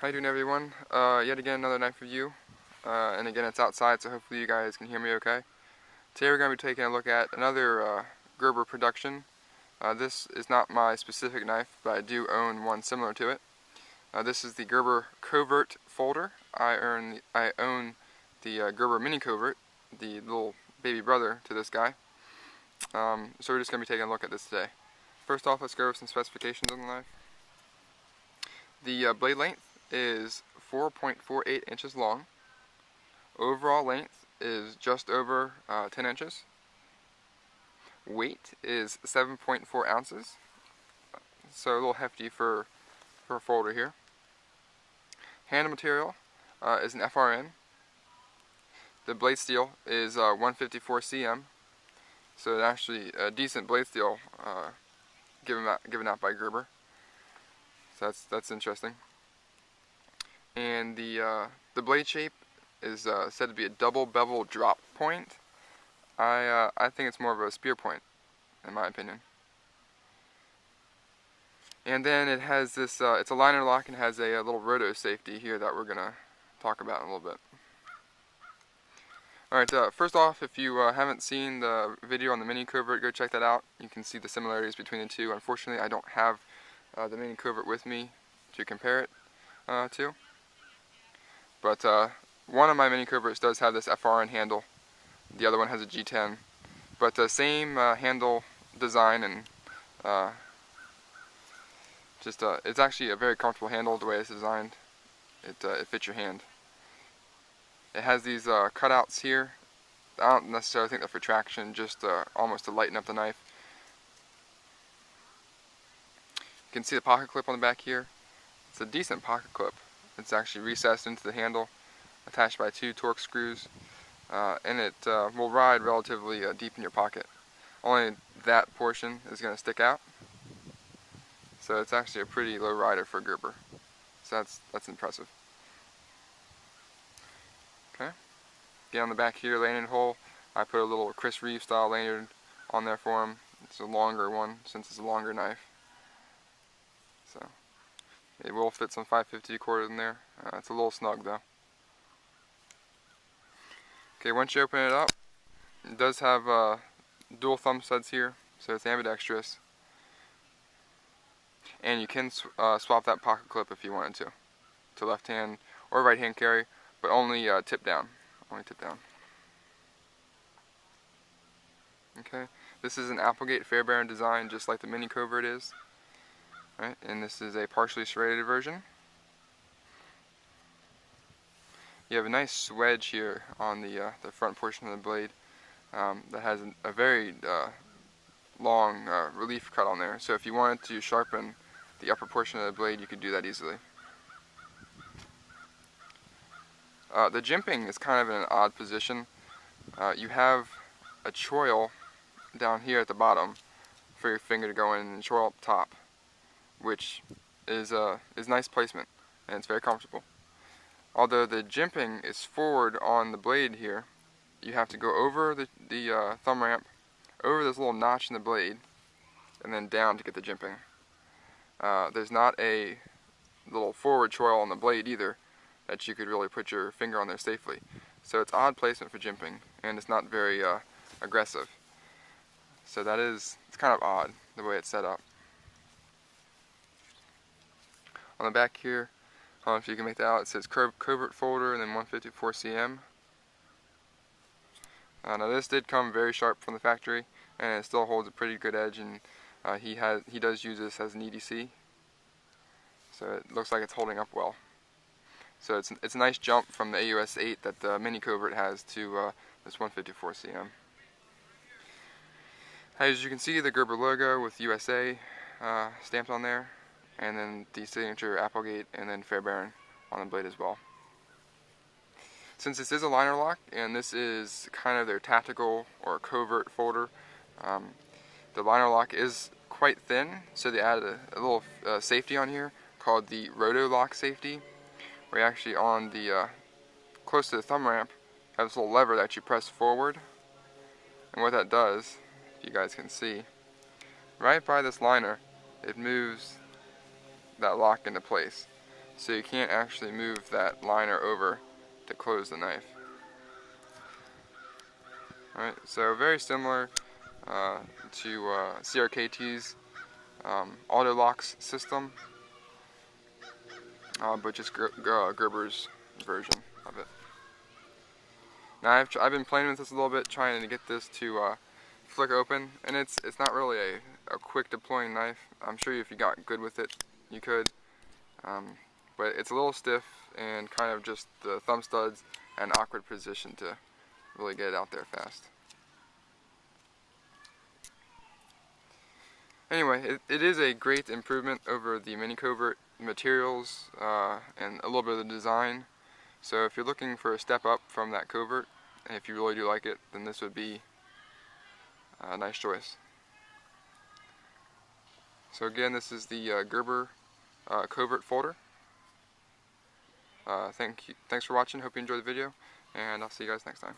How you doing, everyone? Yet again, another knife review, and again it's outside, so hopefully you guys can hear me okay. Today we're going to be taking a look at another Gerber production. This is not my specific knife, but I do own one similar to it. This is the Gerber Covert Folder. I own the Gerber Mini Covert, the little baby brother to this guy. So we're just going to be taking a look at this today. First off, let's go over some specifications on the knife. The blade length is 4.48 inches long. Overall length is just over 10 inches. Weight is 7.4 ounces. So a little hefty for a folder here. Handle material is an FRN. The blade steel is 154 cm. So it's actually a decent blade steel given out by Gerber. So that's interesting. And the blade shape is said to be a double bevel drop point. I think it's more of a spear point, in my opinion. And then it has this, it's a liner lock and has a little roto safety here that we're going to talk about in a little bit. Alright, first off, if you haven't seen the video on the Mini Covert, go check that out. You can see the similarities between the two. Unfortunately, I don't have the Mini Covert with me to compare it to. But one of my Mini Coverts does have this FRN handle. The other one has a G10. But the same handle design and it's actually a very comfortable handle the way it's designed. It fits your hand. It has these cutouts here. I don't necessarily think they're for traction, just almost to lighten up the knife. You can see the pocket clip on the back here. It's a decent pocket clip. It's actually recessed into the handle, attached by 2 Torx screws, and it will ride relatively deep in your pocket. Only that portion is going to stick out, so it's actually a pretty low rider for Gerber. So that's impressive. Okay. Again, on the back here, lanyard hole, I put a little Chris Reeve style lanyard on there for him. It's a longer one since it's a longer knife. So it will fit some 550 cord in there. It's a little snug though. Okay, once you open it up, it does have dual thumb studs here, so it's ambidextrous. And you can swap that pocket clip if you wanted to left hand or right hand carry, but only tip down. Only tip down. Okay, this is an Applegate Fairbairn design, just like the Mini Covert is. Right, and this is a partially serrated version. You have a nice wedge here on the front portion of the blade that has a very long relief cut on there. So if you wanted to sharpen the upper portion of the blade, you could do that easily. The jimping is kind of in an odd position. You have a choil down here at the bottom for your finger to go in, and choil up top, which is nice placement, and it's very comfortable. Although the jimping is forward on the blade here, you have to go over the thumb ramp, over this little notch in the blade, and then down to get the jimping. There's not a little forward choil on the blade either that you could really put your finger on there safely. So it's odd placement for jimping, and it's not very aggressive. So it's kind of odd the way it's set up. On the back here, I don't know if you can make that out, it says Covert Folder and then 154 cm. Now this did come very sharp from the factory, and it still holds a pretty good edge, and he does use this as an EDC. So it looks like it's holding up well. So it's a nice jump from the AUS 8 that the Mini Covert has to this 154 cm. As you can see, the Gerber logo with USA stamped on there, and then the signature Applegate and then Fairbairn on the blade as well. Since this is a liner lock and this is kind of their tactical or covert folder, the liner lock is quite thin, so they added a little safety on here called the roto lock safety, where you actually on the close to the thumb ramp have this little lever that you press forward, and what that does, if you guys can see, right by this liner, it moves that lock into place. so you can't actually move that liner over to close the knife. Alright, so very similar to CRKT's auto locks system, but just Gerber's version of it. Now I've been playing with this a little bit, trying to get this to flick open, and it's not really a quick deploying knife. I'm sure if you got good with it, you could, but it's a little stiff and kind of just the thumb studs and awkward position to really get it out there fast. Anyway, it is a great improvement over the Mini Covert materials and a little bit of the design. So if you're looking for a step up from that Covert, and if you really do like it, then this would be a nice choice. So again, this is the Gerber Covert Folder. Thanks for watching. Hope you enjoyed the video, and I'll see you guys next time.